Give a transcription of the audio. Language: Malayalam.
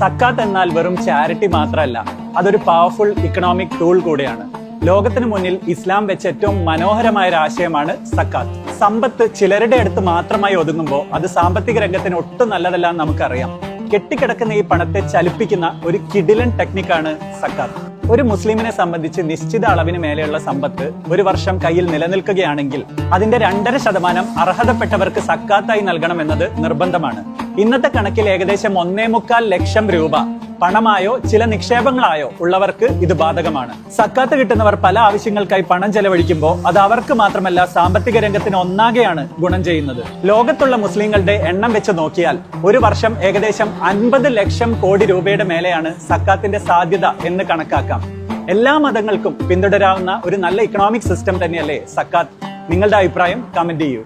സക്കാത്ത് എന്നാൽ വെറും ചാരിറ്റി മാത്രമല്ല, അതൊരു പവർഫുൾ ഇക്കണോമിക് ടൂൾ കൂടെയാണ്. ലോകത്തിന് മുന്നിൽ ഇസ്ലാം വെച്ച ഏറ്റവും മനോഹരമായ ഒരു ആശയമാണ് സക്കാത്ത്. സമ്പത്ത് ചിലരുടെ അടുത്ത് മാത്രമായി ഒതുങ്ങുമ്പോൾ അത് സാമ്പത്തിക രംഗത്തിന് ഒട്ടും നല്ലതല്ല എന്ന് നമുക്കറിയാം. കെട്ടിക്കിടക്കുന്ന ഈ പണത്തെ ചലിപ്പിക്കുന്ന ഒരു കിടിലൻ ടെക്നിക്കാണ് സക്കാത്ത്. ഒരു മുസ്ലിമിനെ സംബന്ധിച്ച് നിശ്ചിത അളവിന് മേലെയുള്ള സമ്പത്ത് ഒരു വർഷം കയ്യിൽ നിലനിൽക്കുകയാണെങ്കിൽ അതിന്റെ 2.5% അർഹതപ്പെട്ടവർക്ക് സക്കാത്തായി നൽകണമെന്നത് നിർബന്ധമാണ്. ഇന്നത്തെ കണക്കിൽ ഏകദേശം 1.25 ലക്ഷം രൂപ പണമായോ ചില നിക്ഷേപങ്ങളായോ ഉള്ളവർക്ക് ഇത് ബാധകമാണ്. സക്കാത്ത് കിട്ടുന്നവർ പല ആവശ്യങ്ങൾക്കായി പണം ചെലവഴിക്കുമ്പോൾ അത് അവർക്ക് മാത്രമല്ല സാമ്പത്തിക രംഗത്തിന് ഒന്നാകെയാണ് ഗുണം ചെയ്യുന്നത്. ലോകത്തുള്ള മുസ്ലിങ്ങളുടെ എണ്ണം വെച്ച് നോക്കിയാൽ ഒരു വർഷം ഏകദേശം 50 ലക്ഷം കോടി രൂപയുടെ മേലെയാണ് സക്കാത്തിന്റെ സാധ്യത എന്ന് കണക്കാക്കാം. എല്ലാ മതങ്ങൾക്കും പിന്തുടരാവുന്ന ഒരു നല്ല ഇക്കണോമിക് സിസ്റ്റം തന്നെയല്ലേ സക്കാത്ത്? നിങ്ങളുടെ അഭിപ്രായം കമന്റ് ചെയ്യൂ.